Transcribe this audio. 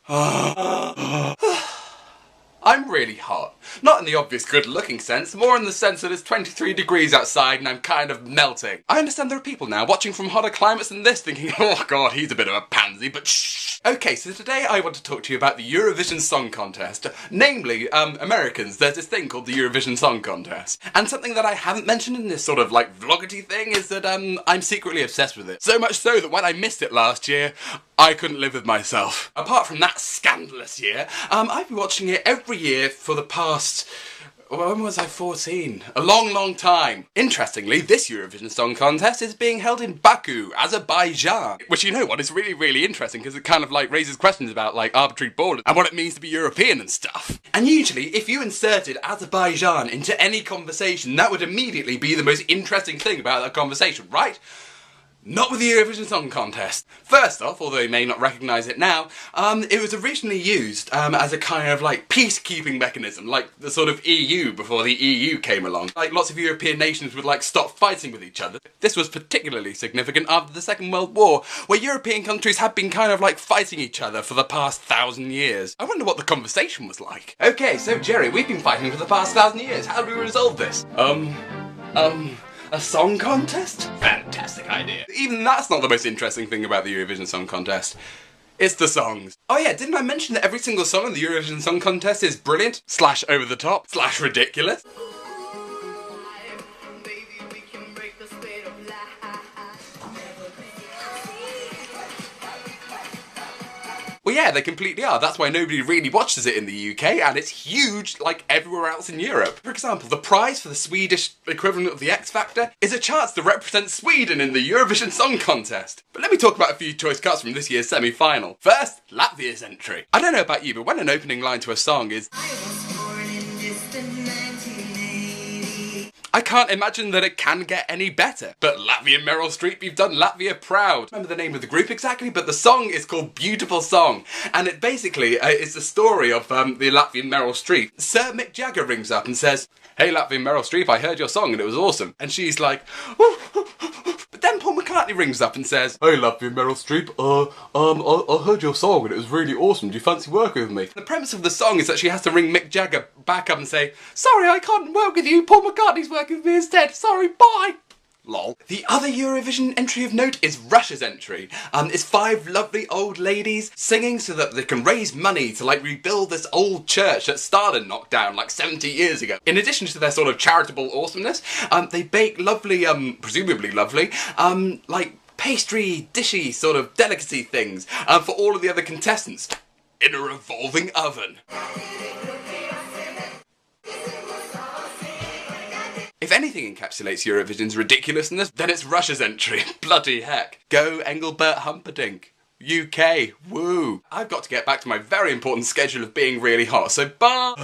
I'm really hot. Not in the obvious good-looking sense, more in the sense that it's 23 degrees outside and I'm kind of melting. I understand there are people now watching from hotter climates than this thinking, oh god, he's a bit of a pansy, but shh. Okay, so today I want to talk to you about the Eurovision Song Contest. Namely, Americans, there's this thing called the Eurovision Song Contest. And something that I haven't mentioned in this sort of like vloggity thing is that I'm secretly obsessed with it. So much so that when I missed it last year, I couldn't live with myself. Apart from that scandalous year, I've been watching it every year for the past... when was I 14? A long time. Interestingly, this Eurovision Song Contest is being held in Baku, Azerbaijan. Which, you know what, is really interesting because it kind of like raises questions about like arbitrary borders and what it means to be European and stuff. And usually, if you inserted Azerbaijan into any conversation, that would immediately be the most interesting thing about that conversation, right? Not with the Eurovision Song Contest. First off, although you may not recognise it now, it was originally used as a kind of like peacekeeping mechanism, like the sort of EU before the EU came along. Like lots of European nations would like stop fighting with each other. This was particularly significant after the Second World War, where European countries had been kind of like fighting each other for the past 1,000 years. I wonder what the conversation was like. Okay, so Jerry, we've been fighting for the past 1,000 years. How do we resolve this? A song contest? Fantastic idea. Even that's not the most interesting thing about the Eurovision Song Contest. It's the songs. Oh yeah, didn't I mention that every single song in the Eurovision Song Contest is brilliant, / over the top, / ridiculous? Well yeah, they completely are. That's why nobody really watches it in the UK, and it's huge like everywhere else in Europe. For example, the prize for the Swedish equivalent of the X Factor is a chance to represent Sweden in the Eurovision Song Contest. But let me talk about a few choice cuts from this year's semi-final. First, Latvia's entry. I don't know about you, but when an opening line to a song is I can't imagine that it can get any better. But Latvia Meryl Streep, you've done Latvia proud. I remember the name of the group exactly, but the song is called Beautiful Song. And it basically is the story of the Latvian Meryl Streep. Sir Mick Jagger rings up and says, hey Latvian Meryl Streep, I heard your song and it was awesome. And she's like, but then Paul McCartney rings up and says, hey Latvian Meryl Streep, I heard your song and it was really awesome. Do you fancy working with me? The premise of the song is that she has to ring Mick Jagger back up and say, sorry, I can't work with you. Paul McCartney's working with me instead. Sorry, bye. Lol. The other Eurovision entry of note is Russia's entry. It's 5 lovely old ladies singing so that they can raise money to like rebuild this old church that Stalin knocked down like 70 years ago. In addition to their sort of charitable awesomeness, they bake lovely, presumably lovely, like pastry, dishy sort of delicacy things for all of the other contestants in a revolving oven. If anything encapsulates Eurovision's ridiculousness, then it's Russia's entry. Bloody heck. Go Engelbert Humperdinck. UK. Woo. I've got to get back to my very important schedule of being really hot, so bye.